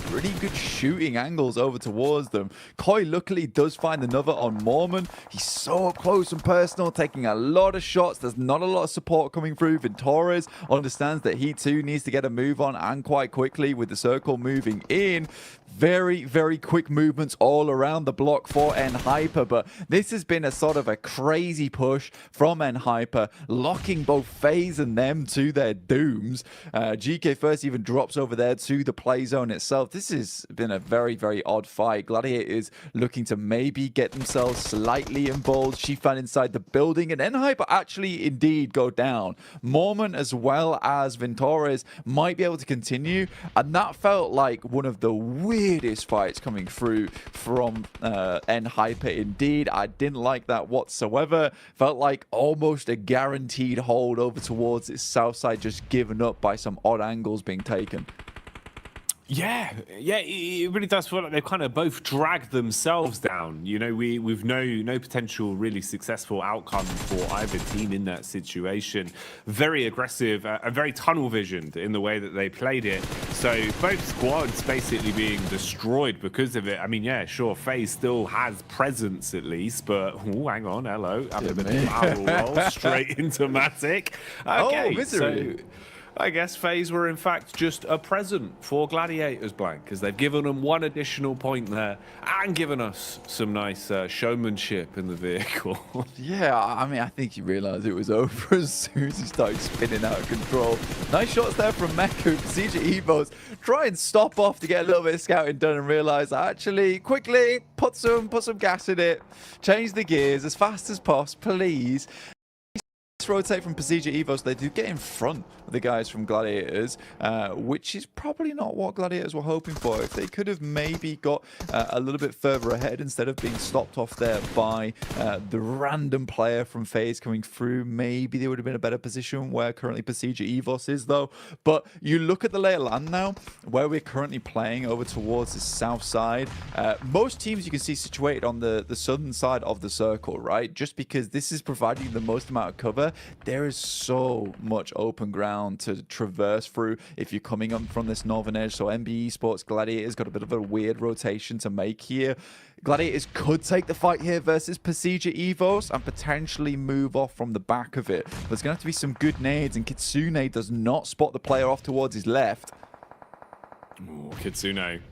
pretty good shooting angles over towards them. Koi luckily does find another on Mormon. He's so up close and personal, taking a lot of shots. There's not a lot of support coming through. Ventores understands that he too needs to get a move on, and quite quickly with the circle moving in. Very, very quick movements all around the block for Hyper, but this has been a sort of a crazy push from Hyper, locking both FaZe and them to their dooms. GK first even drops over there to the play zone itself. This has been a very, very odd fight. Gladiators looking to maybe get themselves slightly involved. Zhifan inside the building, and Hyper actually indeed go down. Mormon as well as Ventores might be able to continue, and that felt like one of the weirdest fights coming through from Hyper indeed. I didn't like that whatsoever. Felt like almost a guaranteed hold over towards its south side, just given up by some odd angles being taken. Yeah, it really does feel like they've kind of both dragged themselves down. You know, we've no potential really successful outcome for either team in that situation. Very aggressive and very tunnel visioned in the way that they played it. So both squads basically being destroyed because of it. I mean, yeah, sure, FaZe still has presence at least, but hang on, hello, I'm a bit of a barrel roll straight into Matic. Okay, misery. So I guess FaZe were in fact just a present for Gladiators, Blank, because they've given them one additional point there and given us some nice showmanship in the vehicle. Yeah, I mean, I think he realized it was over as soon as he started spinning out of control. Nice shots there from Meku. CJ Evos try and stop off to get a little bit of scouting done and realize actually quickly put some gas in it, change the gears as fast as possible, please. Rotate from Procedure Evo, so they do get in front of the guys from Gladiators, which is probably not what Gladiators were hoping for. If they could have maybe got a little bit further ahead instead of being stopped off there by the random player from FaZe coming through, maybe they would have been in a better position where currently Procedure Evos is, though. But you look at the lay of land now, where we're currently playing over towards the south side. Most teams you can see situated on the southern side of the circle, right? Just because this is providing the most amount of cover. There is so much open ground to traverse through if you're coming up from this northern edge. So MBE Sports Gladiators got a bit of a weird rotation to make here. Gladiators could take the fight here versus Procedure Evos and potentially move off from the back of it. There's going to have to be some good nades, and Kitsune does not spot the player off towards his left. Ooh, Kitsune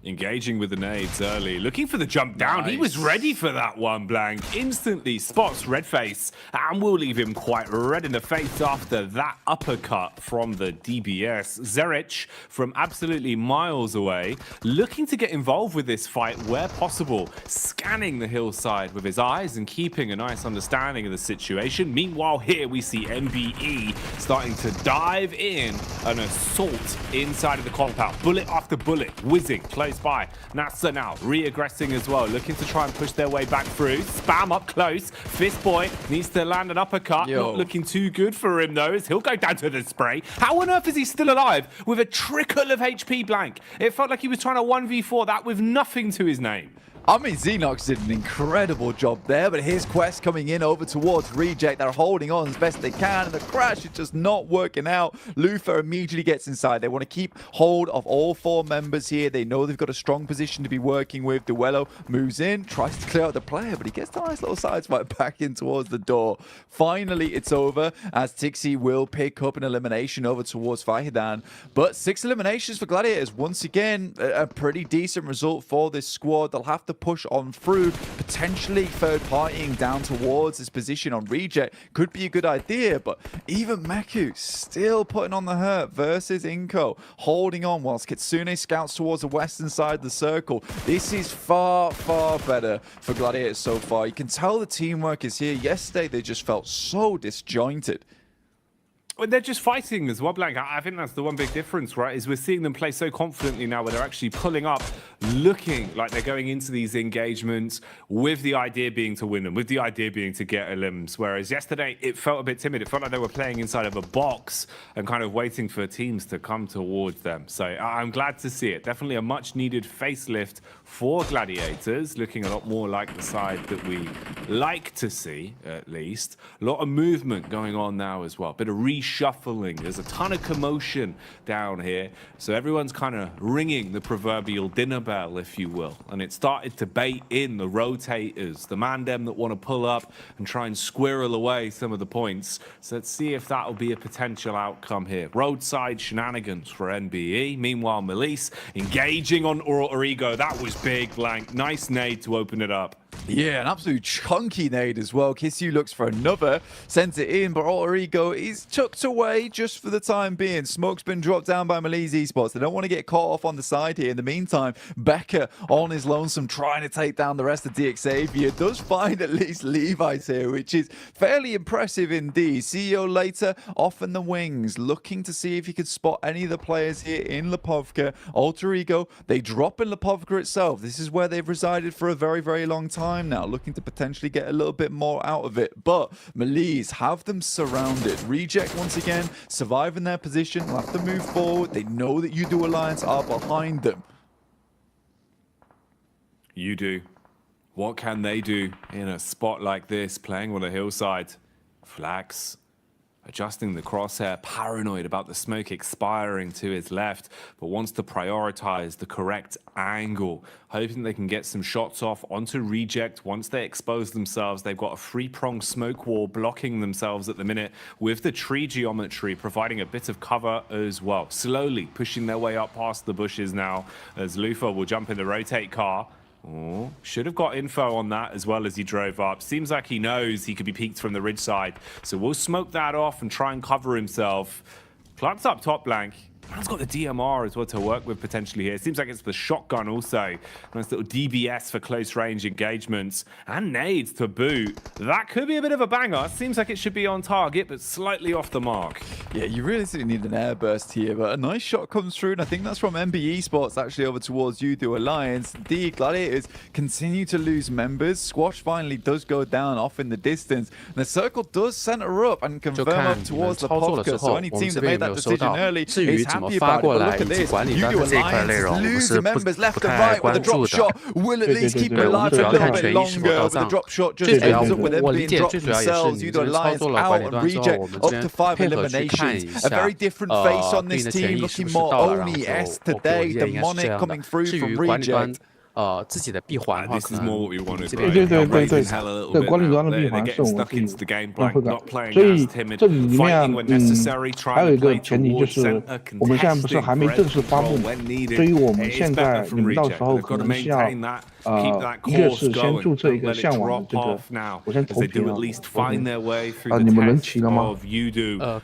engaging with the nades early, looking for the jump down. Nice. He was ready for that one, Blank. Instantly spots Redface and will leave him quite red in the face after that uppercut from the DBS. Zerich from absolutely miles away, looking to get involved with this fight where possible, scanning the hillside with his eyes and keeping a nice understanding of the situation. Meanwhile, here we see MBE starting to dive in, an assault inside of the compound. Bullet after bullet, whizzing close close by. NASA now re-aggressing as well, looking to try and push their way back through. Spam up close. Fist Boy needs to land an uppercut. Not looking too good for him though, as he'll go down to the spray. How on earth is he still alive with a trickle of HP, Blank? It felt like he was trying to 1v4 that with nothing to his name. I mean, Xenox did an incredible job there, but his quest coming in over towards Reject. They're holding on as best they can, and the crash is just not working out. Luther immediately gets inside. They want to keep hold of all 4 members here. They know they've got a strong position to be working with. Duello moves in, tries to clear out the player, but he gets a nice little sideswipe back in towards the door. Finally, it's over, as Tixi will pick up an elimination over towards Fahidan. But 6 eliminations for Gladiators. Once again, a pretty decent result for this squad. They'll have to push on through, potentially third-partying down towards his position on Reject. Could be a good idea, but even Meku still putting on the hurt versus Inko, holding on whilst Kitsune scouts towards the western side of the circle. This is far, far better for Gladiators so far. You can tell the teamwork is here. Yesterday, they just felt so disjointed. Well, they're just fighting as well, Blank. I think that's the one big difference, right? Is we're seeing them play so confidently now where they're actually pulling up, looking like they're going into these engagements with the idea being to win them, with the idea being to get elims. Whereas yesterday, it felt a bit timid. It felt like they were playing inside of a box and kind of waiting for teams to come towards them. So I'm glad to see it. Definitely a much needed facelift for Gladiators, looking a lot more like the side that we like to see, at least. A lot of movement going on now as well. Bit of reshuffling. There's a ton of commotion down here. So everyone's kind of ringing the proverbial dinner bell, if you will. And it started to bait in the rotators, the mandem that want to pull up and try and squirrel away some of the points. So let's see if that'll be a potential outcome here. Roadside shenanigans for NBE. Meanwhile, Melise engaging on Origo. That was big, Blank. Nice nade to open it up. Yeah, an absolute chunky nade as well. Kisyu looks for another, sends it in, but Origo is chucked away just for the time being. Smoke's been dropped down by Malise Esports. They don't want to get caught off on the side here. In the meantime, Becker on his lonesome trying to take down the rest of DX Xavier. Does find at least Levi's here, which is fairly impressive indeed. CEO later off in the wings, looking to see if he could spot any of the players here in Lipovka. Alter Ego, they drop in Lipovka itself. This is where they've resided for a very, very long time now, looking to potentially get a little bit more out of it. But Malise have them surrounded. Reject once again, surviving their position, will have to move forward. They know that Udo Alliance are behind them. Udo, what can they do in a spot like this, playing on a hillside? Flax adjusting the crosshair, paranoid about the smoke expiring to his left, but wants to prioritize the correct angle, hoping they can get some shots off onto Reject. Once they expose themselves, they've got a 3-pronged smoke wall blocking themselves at the minute, with the tree geometry providing a bit of cover as well. Slowly pushing their way up past the bushes now, as Lufa will jump in the rotate car. Oh, should have got info on that as well as he drove up. Seems like he knows he could be peeked from the ridge side. So we'll smoke that off and try and cover himself. Plugs up top, Blank. Man's got the DMR as well to work with potentially here. Seems like it's the shotgun also. Nice little DBS for close range engagements. And nades to boot. That could be a bit of a banger. Seems like it should be on target, but slightly off the mark. Yeah, you really need an airburst here, but a nice shot comes through, and I think that's from MBE Sports actually over towards Udo Alliance. The Gladiators continue to lose members. Squash finally does go down off in the distance. And the circle does center up and confirm up towards the Povka. So any team that made that decision early is happy about it. But look at this. Udo Alliance losing members left and right with a drop shot. Will at least keep it alive a little bit longer. With the drop shot just ends up with them being dropped themselves. Udo Alliance out and Reject up to 5 eliminations. A very different face on this team, looking more Oni-esque today. Demonic coming through from Reject. 自己的闭环的话， This is more what we wanted. 对对对对对， 对， 管理端的闭环是我们自己会的，所以这里面还有一个前提就是，我们现在不是还没正式发布，所以我们现在你们到时候可能是要一个是先注册一个向往的这个，我先投屏了，你们能齐了吗？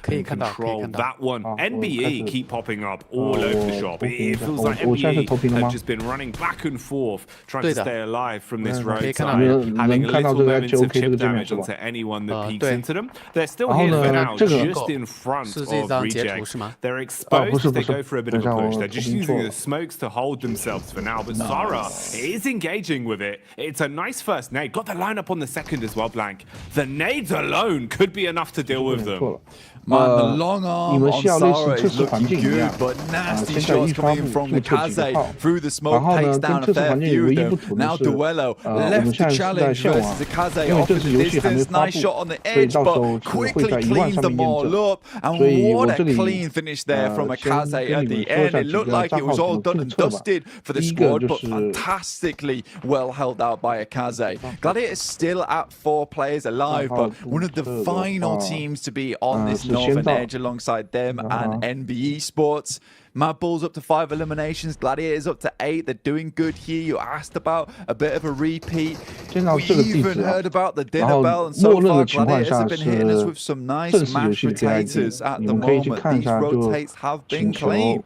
可以看到，可以看到。 NBE keep popping up all over the shop. It feels like NBE have just been running back and forth fourth, trying to stay alive from this roadside, 看到 having a little moments of OK chip 的这面 damage 是吧 onto anyone that peeks 对 into them. They're still 然后 here 呢 for now, 这个 just in front 是 of 这张截图 Reject. 是吗？ They're exposed 不是 if they 不是 go for a bit of a 等一下 push. 我 They're just 我听错 using 了 the smokes to hold themselves for now. But Zara is engaging with it. It's a nice first nade. Got the lineup on the second as well, Blank. The nades alone could be enough to deal with 错 them. 了。 Man, the long arm 你们 on 需要类似 Zara 这 is 次环 looking 境一 good, 样 but nasty 现在 shots 一发 coming 布 from 就 the 测几个 Kaze 炮 through the 然 smoke, 后呢 takes 跟 down 这 a 次 fair 环境 few 唯 of 一 them. 不同的 Now 是 Duello 我们 left 现 the 在是在 challenge 线网 versus the Kaze 因为 off 这 in 次 the 游戏还没 distance, 发 nice 布 shot on the 所以 edge, 到时候 but 只会 quickly 在10000 cleans 上 them 面验 all 证 up. And 所以 what 我 a 这里 clean finish there from a 先 Kaze 跟 at 你们 the 说一 end. 下 It 几 looked 个 like 账 it 号 was 怎 all 么 done 注 and 册吧 dusted for the 第一个 squad, 就 but 是 fantastically well held out by a Kaze. Gladiator's still at 4 players alive, but one of the final teams to be on this northern edge alongside them and NBE Sports. Mad Bull's up to 5 eliminations. Gladiators up to 8. They're doing good here. You asked about a bit of a repeat. 先让 We 这个地 even 址啊 heard about the 然 dinner 后 bell, and so 默认 far 的情况 Gladiators 下 have been hitting us 是 with some nice 正式游 mashed 戏的 rotators ID at 你 the 们可以去 moment. 看一 These 下就 rotates have 请 been 求 clean.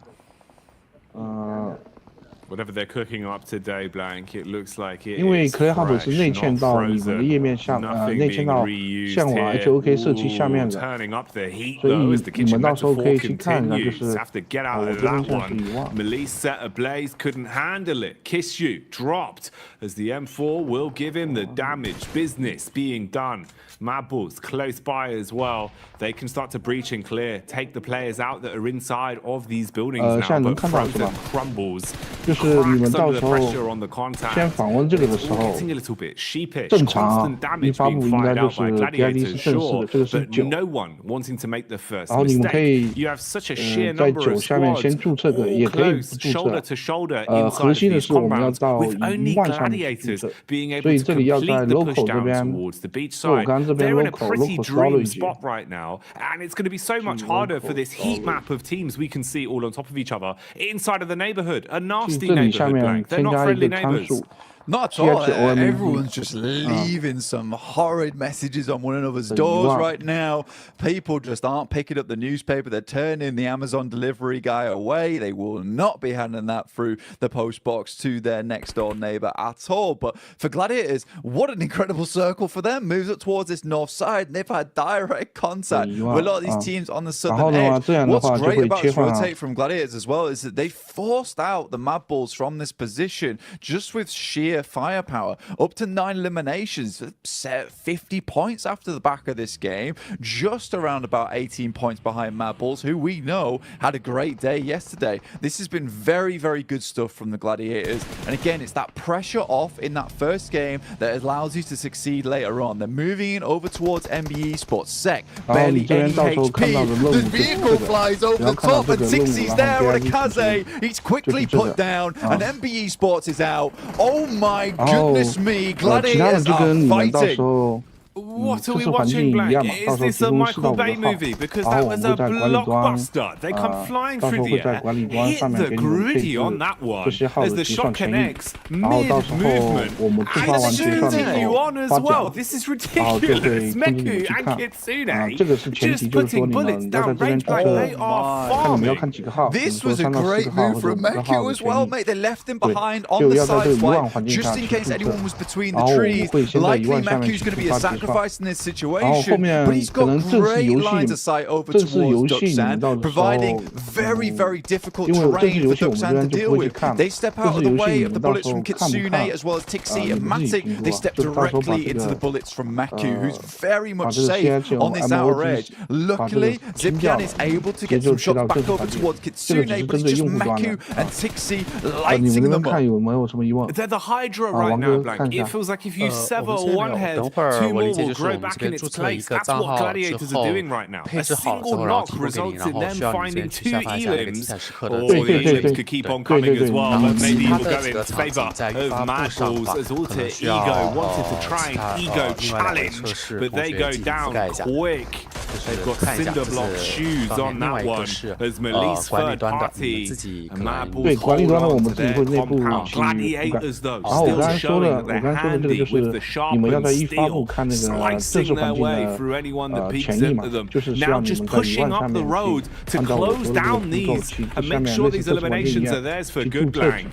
Whatever they're cooking up today, Blank, it looks like it 因为 is Clubhouse 是 fresh, 内 not 嵌到你们的 frozen. 页面下 Nothing 内嵌 being 到 reused 线网 here. HOK 社区下面 Ooh, 的 turning up the heat 所以 though as the 你 kitchen 们到时候可以 metaphor 去看一下，就 continues. 是 Have to get out 我 of 这边 that 现在是 one. 1万。 Melise set ablaze, couldn't handle it. Kiss You dropped as the M4 will give him the damage. Business being done. Mad Bulls close by as well. They can start to breach and clear, take the players out that are inside of these buildings now. 现在能 But 看到是吧？ Frozen crumbles, 就是你们 cracks 到 under 时 the 候 pressure on the contact. 先访问这个的 It's 时 all 候， getting a little bit sheepish. 正常啊 Constant 一 damage 发 being 布应该 fired 就 out 是 by DID 是 Gladiators, 正式 sure, 的，这个是 but 9。 no one wanting to make the first 然后你们可 mistake. 以 You have such a sheer 在 number of 9下面 squads, 先注册个， all 也可以 close, 不注 shoulder 册。 to shoulder 核 inside of 心的 these 是我们要 compounds, 到 with only 10000下面去注 Gladiators 册， being 所 able 以 to 这里要在 complete the push local 这 down 边 towards the beach 就我 side. 刚刚这边 They're in a local pretty local 烧了 dream 一局。 spot right now, and it's going to be so much harder for this heat map of teams we can see all on top of each other inside of the neighborhood. A 去 nasty 这里下 neighborhood, 面 Blank. They're 添 not 加一 friendly 个参 neighbors. 数。 Not at all. GXOMG. Everyone's just leaving some horrid messages on one another's doors right now. People just aren't picking up the newspaper. They're turning the Amazon delivery guy away. They will not be handing that through the post box to their next door neighbor at all. But for Gladiators, what an incredible circle for them. Moves up towards this north side, and they've had direct contact with a lot of these teams on the southern edge. What's great about this rotate from Gladiators as well is that they forced out the Mad Bulls from this position just with sheer firepower. Up to 9 eliminations, set 50 points after the back of this game, just around about 18 points behind Mad Bulls, who we know had a great day yesterday. This has been very, very good stuff from the Gladiators. And again, it's that pressure off in that first game that allows you to succeed later on. They're moving in over towards NBE Sports. Sec, barely any HP. The vehicle flies over the top, and Tixie's there on a Kaze. He's quickly put down, and NBE Sports is out. Oh my goodness me, Gladiators are fighting. What are we watching, Blank? Is this a Michael Bay movie? Because that was a blockbuster. They come flying through the air, hit the gritty on that one as the shot connects mid-movement. And shooting you on as well. This is ridiculous. Meku and Kitsune just putting bullets down range blank. They are farming. This was a great move from Meku as well, mate. They left him behind on the side swipe just in case anyone was between the trees. Likely Meku's going to be a sacrifice in this situation, but he's got great lines of sight over towards Duxan, providing very, very difficult terrain for Duxan to deal with. They step out of the way of the bullets from Kitsune as well as Tixie and Matic. They step directly into the bullets from Meku, who's very much safe on this outer edge. Luckily, Zipyan is able to get some shots back over towards Kitsune, but it's just Meku and Tixie lighting them up. They're the Hydra right now, Blank. It feels like if you sever one head, two more will grow back in its place. That's what Gladiators are doing right now. A single knock results in them finding 2 elims. Or the elims could keep on coming as well, but maybe will go in favour of Mad Bulls as Alter Ego wanted to try and Ego challenge, but they go down quick. They've got cinder block shoes on that one as Melise third party and Mad Bulls hold on to their compound. Gladiators though still showing that they're handy with the sharpened steel, slicing their way through anyone that peeks into them. Now just pushing up the road to close down these and make sure these eliminations are theirs for good, Blank.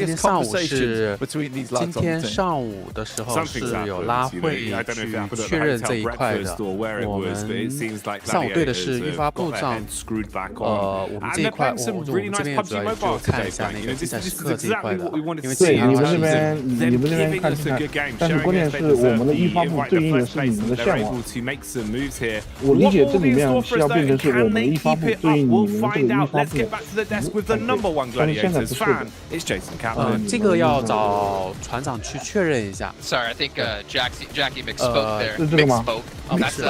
今天 serious 上午 conversations 是 between these 今 lads on the 天 team. 上午的时候 Something's 是有 happened, 拉 you know. 会 I don't know if it 去 happened at 确认 the 这一 hotel 块的 breakfast or where it 我 was, but it 们 seems like 上午对的 Gladiators 是一 have 发 got 布 their 上 heads screwed back 我 on. 们 And 这一 they're 块， playing some 我们 really 这 nice 边也主 PUBG 要 Mobile 就看一 today, 下 Frank. 那 You 个 know, 比赛 this 时 is 刻这一块 exactly 的 what we wanted， 因为 to 对，这see. 你们 场 这 是 边你们这边 Them 看 giving 起 us a 来， good game, 但是 showing 关键 us 是 they 我们 deserve 的一 the 发布 invite 对 the 应的 first 是你 place, 们 and 的 they're 向往。 able to make some moves here. 我理 What 解 will 这里 these 面 Dwarf 是要变成 though? 是我 Can 们的 they 一发 keep 布 it 对 up? 应你 We'll 们这个 find 一 out. 发 Let's 布 get back to the desk with the 感觉 number one 但是现在 Gladiators 不是的。 fan. It's Jason Kaplan. 这个要找船长去确认一下。 Sorry, I think Jackie misspoke there. 是这个吗？ Mixspoke. That's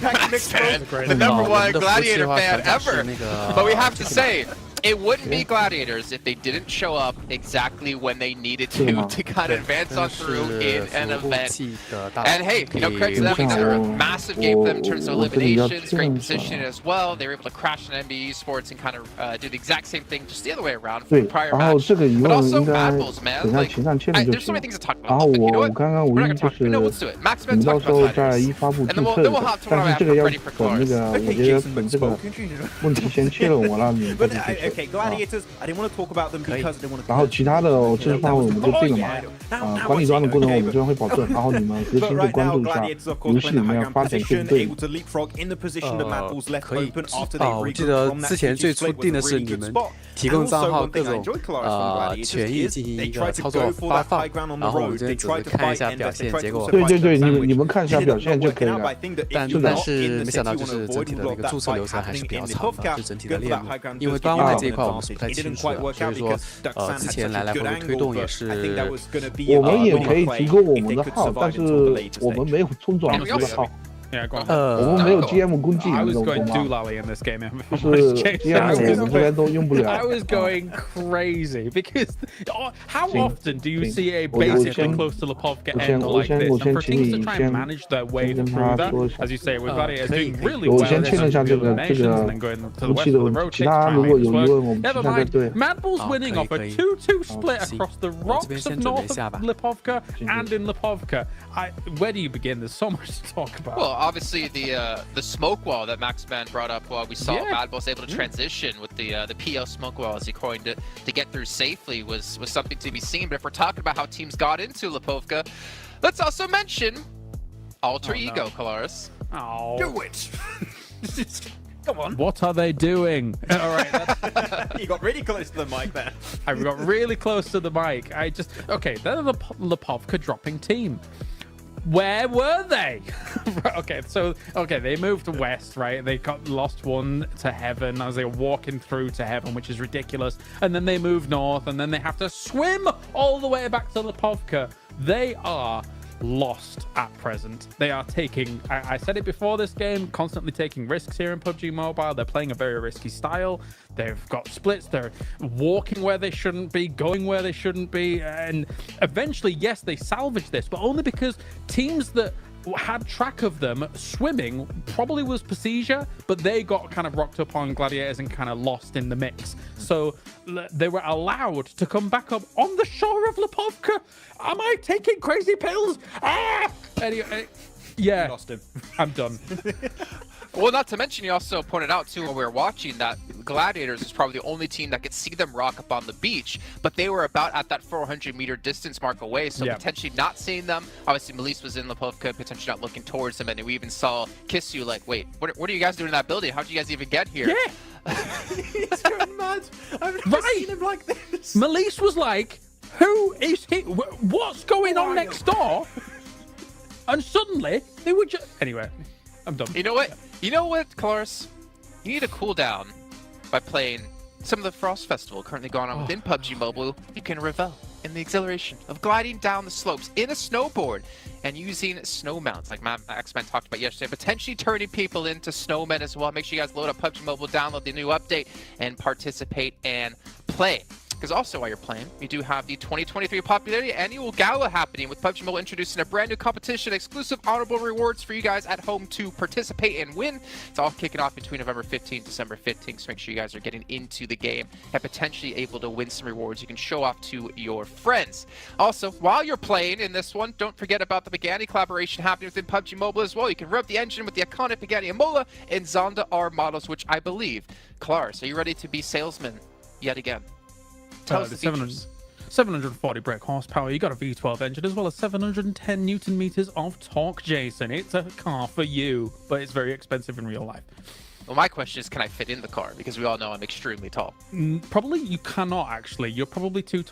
Max fan, great. the number 我 one 们的服务器 Gladiator 的话， fan 船长是 ever. 那个 But we have to say, it wouldn't be Gladiators if they didn't show up exactly when they needed to kind of advance on through in an 服务 event. 器的大 And hey, you know, credit to them. We did a massive game for them in terms of 我这里要 eliminations, 确 great 认一下。 position as well. They were able to crash an NBA Sports and kind of do the exact same thing, just the other way around from 对 the，prior 然后 match. 这个疑 But 问 also 应该 Mad Bulls, man. 等下 Like, 前上确认就 there's so 行 many 了。 things to talk 然 about. 后 But you know 我 what? 刚刚 We're 唯 not 一 gonna 就 talk. 是 No, let's do it. Max 你们 Ben's 到 talk 时候 about 在 Gladiators. 一发布注 And then 册 we'll 的 hop 时 to 候， what I 但是 have 这个要 ready for 等那 Colors. 个，我 Okay, 觉得 Jason 等这个 spoken. 问题先确认完了，你们再 But 去确 okay, 认。啊 Gladiators, I didn't want to talk about them because I didn't want to. 然后其他的这些范围我们就定了嘛，管理端的过程我们这边会保证，然后你们执 But 行的 right 关 now, 注一下 Gladiators, of 游 course, 戏 playing 里 the high 面 ground 发展对 position, 不对 able to leapfrog in the position that Mad Bulls left 可以 open after they 我记 regrouped 得 from that 之前 CG 最初 split 定 with 的 a 是 really 你 good 们 spot. 提供 And 账 also 号 one 各 thing I 种 enjoy Colors from Gladiators 权益 is 进行 they 一个 try 操 to 作 go for 发 that 放 high ground on the 然后我们 road. 这 They 边只 try 是 to 看一 fight 下 and 表 they 现， try 结 to 果 also 对 fight 对对， the 你们 damage. 看一下 Didn't 表 know 现就 what 可以 can happen. 了 I。think that 但 if you're 但 not 是 in the 没想到 city 就 you 是 wanna 整 avoid 体的 all 那 of 个 that 注册 fight 流程还是 happening 比较 in the 长的， PUBG. 就整体 Go 的 for 链 that 路 high ground，因为端位在这一块我们是不太清楚的，所以说之前来回的推动也是。我们也可以提供我们的号，但是我们没有冲转的号。Yeah, go on. 我们没有 GM 工具， I 你 was 懂 going 吗？ doolally in this game. 就是 GM 我们这边都用不了。I was going crazy because how often do you see a basically close to Lipovka end like this? And for teams to try and manage their way through that, as you say, with Gladiators doing really well, 我先确认一下这个 and then going to the 武 west 器 for 的 the 问题，其 rotate. 他如果有疑问，我们 Never 其他再 mind. 对。 Mad Bull's winning off a 2-2 split see. across the rocks of north of Lipovka and in Lipovka. Where do you begin? There's so much to talk about. Well, obviously the smoke wall that Maxman brought up while we saw Mad Bull's able to transition with the PL smoke wall, as he coined it, to get through safely was something to be seen. But if we're talking about how teams got into Lipovka, let's also mention Alter Ego, Kalaris. Oh. Do it. Come on. What are they doing? All right. You got really close to the mic there. I got really close to the mic. Okay, they're the Lipovka dropping team. Where were they? Okay, they moved west, right? They got lost one to heaven as they were walking through to heaven, which is ridiculous. And then they moved north, and then they have to swim all the way back to Lipovka. They are lost at present. They are taking, I said it before this game, constantly taking risks here in PUBG Mobile. They're playing a very risky style. They've got splits. They're walking where they shouldn't be, going where they shouldn't be. And eventually, yes, they salvaged this, but only because teams that had track of them swimming probably was Pasija, but they got kind of rocked up on Gladiators and kind of lost in the mix. So they were allowed to come back up on the shore of Lipovka. Am I taking crazy pills? Anyway, yeah, You lost him. I'm done. Well, not to mention, you also pointed out, too, when we were watching, that Gladiators is probably the only team that could see them rock up on the beach, but they were about at that 400-meter distance mark away, so potentially not seeing them. Obviously, Melise was in Lipovka, potentially not looking towards them, and we even saw Kissu like, wait, what are you guys doing in that building? How did you guys even get here? Yeah. He's going mad. I've never seen him like this. Melise was like, who is he? What's going on next door? And suddenly, they were just... Anyway, I'm done. You know what? You know what, Kalaris? You need to cool down by playing some of the Frost Festival currently going on within PUBG Mobile. You can revel in the exhilaration of gliding down the slopes in a snowboard and using snow mounts, like X-Men talked about yesterday, potentially turning people into snowmen as well. Make sure you guys load up PUBG Mobile, download the new update, and participate and play. Because also while you're playing, we do have the 2023 Popularity Annual Gala happening with PUBG Mobile introducing a brand new competition, exclusive honorable rewards for you guys at home to participate and win. It's all kicking off between November 15th and December 15th, so make sure you guys are getting into the game and potentially able to win some rewards you can show off to your friends. Also, while you're playing in this one, don't forget about the Pagani collaboration happening within PUBG Mobile as well. You can rev the engine with the iconic Pagani Amola and Zonda R models, which I believe. Klaus, are you ready to be salesman yet again? Tell us the 740 brake horsepower. You got a V12 engine as well as 710 Newton meters of torque, Jason. It's a car for you, but it's very expensive in real life. Well, my question is, can I fit in the car? Because we all know I'm extremely tall. Probably you cannot, actually. You're probably too tall.